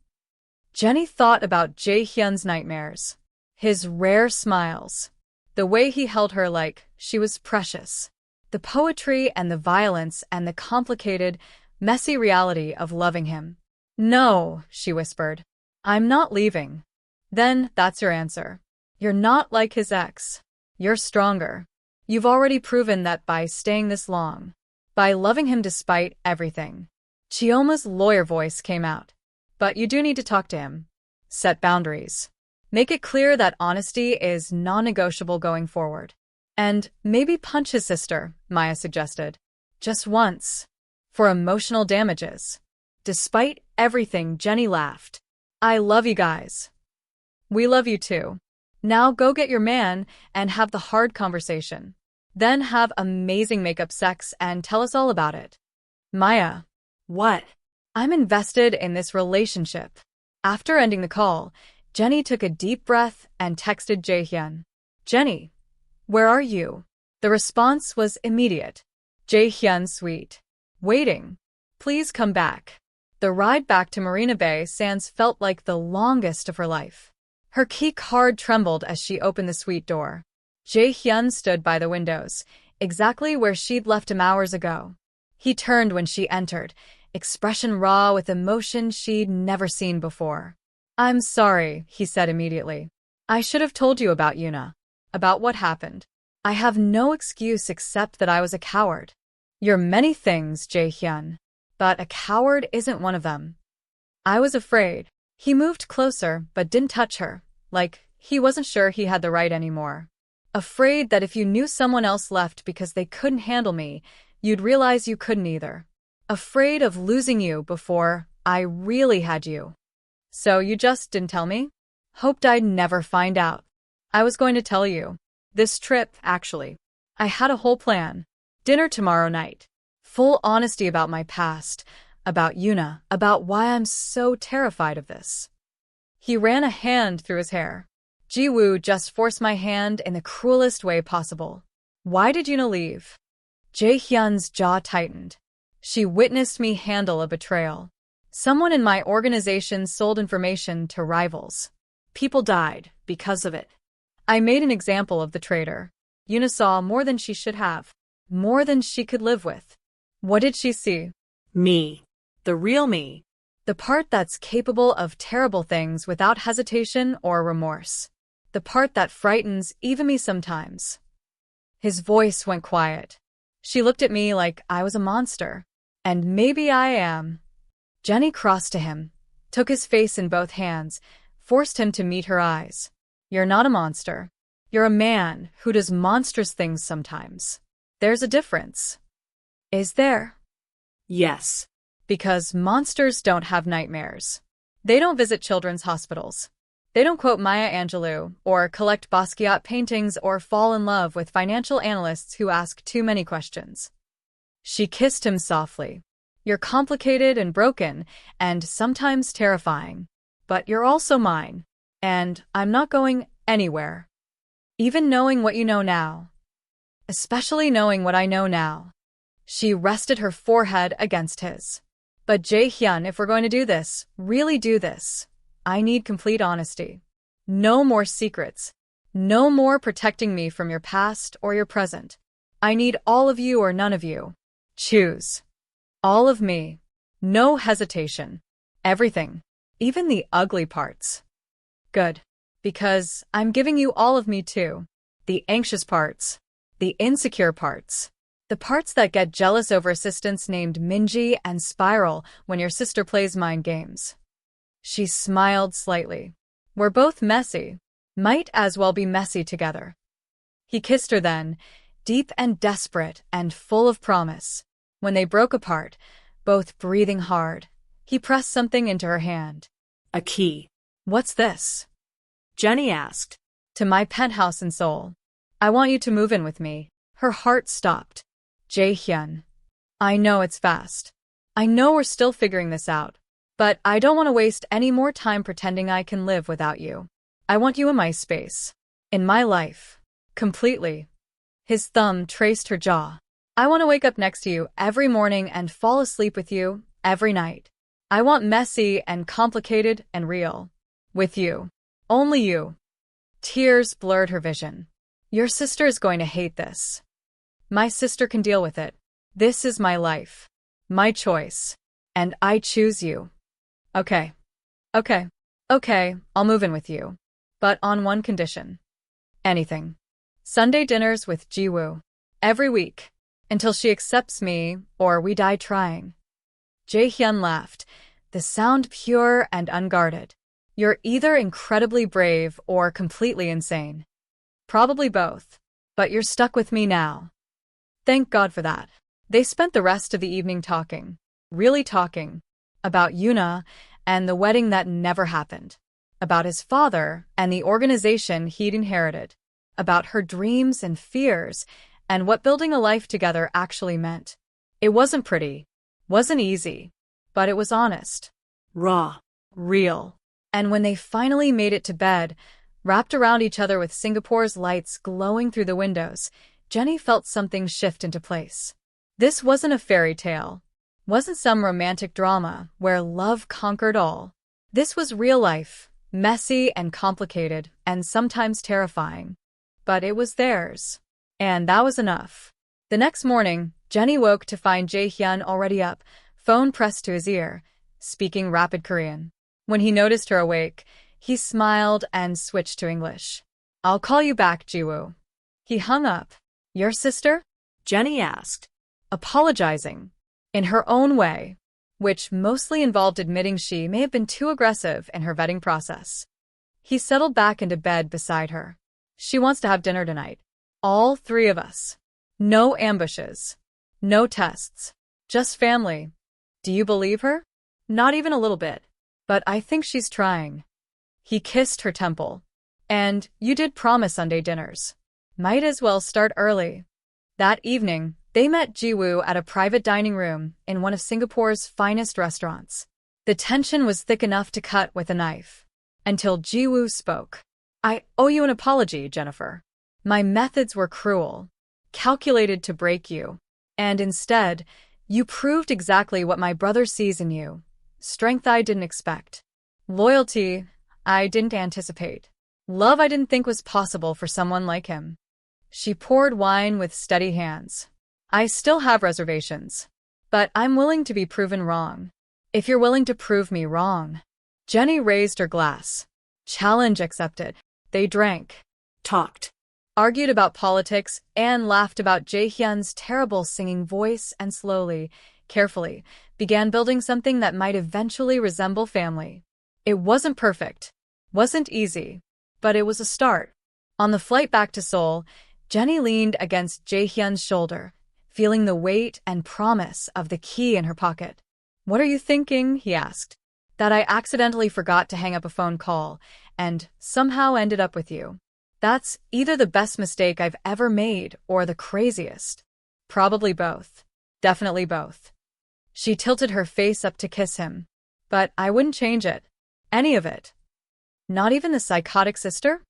Jenni thought about Jae Hyun's nightmares. His rare smiles. The way he held her like she was precious. The poetry and the violence and the complicated, messy reality of loving him. No, she whispered. I'm not leaving. Then that's your answer. You're not like his ex. You're stronger. You've already proven that by staying this long. By loving him despite everything. Chioma's lawyer voice came out. But you do need to talk to him. Set boundaries. Make it clear that honesty is non-negotiable going forward. And maybe punch his sister, Maya suggested. Just once. For emotional damages. Despite everything, Jenni laughed. I love you guys. We love you too. Now go get your man and have the hard conversation. Then have amazing makeup sex and tell us all about it. Maya. What? I'm invested in this relationship. After ending the call, Jenni took a deep breath and texted Jae Hyun. Jenni, where are you? The response was immediate. Jae Hyun sweet. Waiting. Please come back. The ride back to Marina Bay Sands felt like the longest of her life. Her key card trembled as she opened the suite door. Jae Hyun stood by the windows, exactly where she'd left him hours ago. He turned when she entered, expression raw with emotion she'd never seen before. I'm sorry, he said immediately. I should have told you about Yuna. About what happened. I have no excuse except that I was a coward. You're many things, Jae Hyun. But a coward isn't one of them. I was afraid. He moved closer but didn't touch her, like he wasn't sure he had the right anymore. Afraid that if you knew someone else left because they couldn't handle me, you'd realize you couldn't either. Afraid of losing you before I really had you. So you just didn't tell me? Hoped I'd never find out. I was going to tell you. This trip, actually. I had a whole plan. Dinner tomorrow night. Full honesty about my past, about Yuna, about why I'm so terrified of this. He ran a hand through his hair. Ji-woo just forced my hand in the cruelest way possible. Why did Yuna leave? Jae Hyun's jaw tightened. She witnessed me handle a betrayal. Someone in my organization sold information to rivals. People died because of it. I made an example of the traitor. Yuna saw more than she should have. More than she could live with. What did she see? Me. The real me. The part that's capable of terrible things without hesitation or remorse. The part that frightens even me sometimes. His voice went quiet. She looked at me like I was a monster. And maybe I am. Jenni crossed to him, took his face in both hands, forced him to meet her eyes. You're not a monster. You're a man who does monstrous things sometimes. There's a difference. Is there? Yes. Because monsters don't have nightmares. They don't visit children's hospitals. They don't quote Maya Angelou, or collect Basquiat paintings, or fall in love with financial analysts who ask too many questions. She kissed him softly. You're complicated and broken, and sometimes terrifying. But you're also mine. And I'm not going anywhere. Even knowing what you know now. Especially knowing what I know now. She rested her forehead against his. But Jae Hyun, if we're going to do this, really do this, I need complete honesty. No more secrets. No more protecting me from your past or your present. I need all of you or none of you. Choose. All of me. No hesitation. Everything. Even the ugly parts. Good. Because I'm giving you all of me too. The anxious parts. The insecure parts. The parts that get jealous over assistants named Minji and Spiral when your sister plays mind games. She smiled slightly. We're both messy. Might as well be messy together. He kissed her then, deep and desperate and full of promise. When they broke apart, both breathing hard. He pressed something into her hand. A key. What's this? Jenni asked. To my penthouse in Seoul. I want you to move in with me. Her heart stopped. Jae Hyun. I know it's fast. I know we're still figuring this out. But I don't want to waste any more time pretending I can live without you. I want you in my space. In my life. Completely. His thumb traced her jaw. I want to wake up next to you every morning and fall asleep with you every night. I want messy and complicated and real. With you. Only you. Tears blurred her vision. Your sister is going to hate this. My sister can deal with it. This is my life. My choice. And I choose you. Okay. Okay. Okay, I'll move in with you. But on one condition. Anything. Sunday dinners with Jiwoo. Every week. Until she accepts me, or we die trying. Jae Hyun laughed, the sound pure and unguarded. You're either incredibly brave or completely insane. Probably both. But you're stuck with me now. Thank God for that. They spent the rest of the evening talking. Really talking. About Yuna and the wedding that never happened. About his father and the organization he'd inherited. About her dreams and fears and what building a life together actually meant. It wasn't pretty. Wasn't easy. But it was honest. Raw. Real. And when they finally made it to bed, wrapped around each other with Singapore's lights glowing through the windows, Jenni felt something shift into place. This wasn't a fairy tale. Wasn't some romantic drama where love conquered all. This was real life, messy and complicated and sometimes terrifying. But it was theirs. And that was enough. The next morning, Jenni woke to find Jae Hyun already up, phone pressed to his ear, speaking rapid Korean. When he noticed her awake, he smiled and switched to English. I'll call you back, Jiwoo. He hung up. Your sister? Jenni asked. Apologizing. In her own way, which mostly involved admitting she may have been too aggressive in her vetting process. He settled back into bed beside her. She wants to have dinner tonight. All three of us. No ambushes. No tests. Just family. Do you believe her? Not even a little bit. But I think she's trying. He kissed her temple. And you did promise Sunday dinners. Might as well start early. That evening, they met Jiwoo at a private dining room in one of Singapore's finest restaurants. The tension was thick enough to cut with a knife. Until Jiwoo spoke. I owe you an apology, Jennifer. My methods were cruel. Calculated to break you. And instead, you proved exactly what my brother sees in you. Strength I didn't expect. Loyalty I didn't anticipate. Love I didn't think was possible for someone like him. She poured wine with steady hands. I still have reservations. But I'm willing to be proven wrong. If you're willing to prove me wrong. Jenni raised her glass. Challenge accepted. They drank. Talked. Argued about politics and laughed about Jae Hyun's terrible singing voice and slowly, carefully, began building something that might eventually resemble family. It wasn't perfect. Wasn't easy. But it was a start. On the flight back to Seoul, Jenni leaned against Jae Hyun's shoulder, feeling the weight and promise of the key in her pocket. What are you thinking? He asked. That I accidentally forgot to hang up a phone call and somehow ended up with you. That's either the best mistake I've ever made or the craziest. Probably both. Definitely both. She tilted her face up to kiss him. But I wouldn't change it. Any of it. Not even the psychotic sister?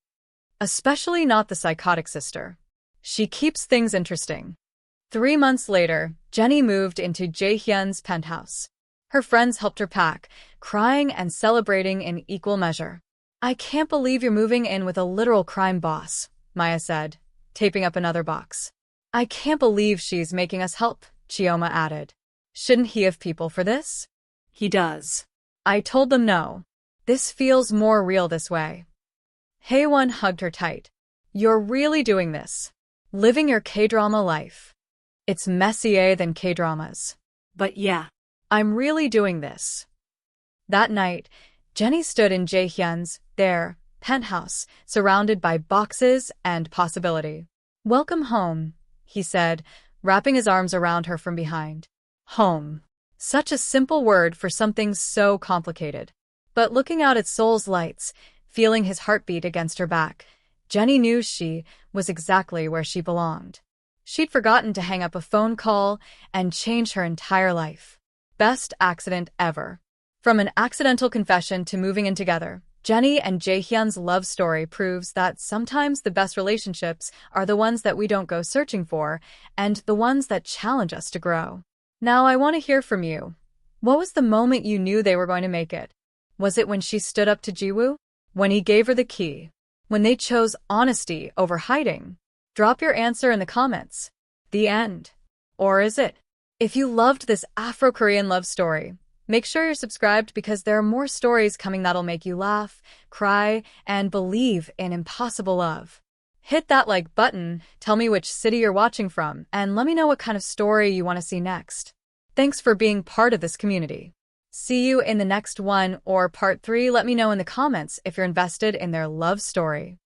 Especially not the psychotic sister. She keeps things interesting. 3 months later, Jenni moved into Jae Hyun's penthouse. Her friends helped her pack, crying and celebrating in equal measure. I can't believe you're moving in with a literal crime boss, Maya said, taping up another box. I can't believe she's making us help, Chioma added. Shouldn't he have people for this? He does. I told them no. This feels more real this way. Haewon hugged her tight. You're really doing this. Living your K-drama life. It's messier than K-dramas. But yeah. I'm really doing this. That night, Jenni stood in Jae Hyun's, their, penthouse, surrounded by boxes and possibility. Welcome home, he said, wrapping his arms around her from behind. Home. Such a simple word for something so complicated. But looking out at Seoul's lights, feeling his heartbeat against her back, Jenni knew she was exactly where she belonged. She'd forgotten to hang up a phone call and change her entire life. Best accident ever. From an accidental confession to moving in together, Jenni and Jay Hyun's love story proves that sometimes the best relationships are the ones that we don't go searching for and the ones that challenge us to grow. Now I want to hear from you. What was the moment you knew they were going to make it? Was it when she stood up to Jiwoo? When he gave her the key? When they chose honesty over hiding? Drop your answer in the comments. The end. Or is it? If you loved this Afro-Korean love story, make sure you're subscribed because there are more stories coming that'll make you laugh, cry, and believe in impossible love. Hit that like button, tell me which city you're watching from, and let me know what kind of story you want to see next. Thanks for being part of this community. See you in the next one or part 3. Let me know in the comments if you're invested in their love story.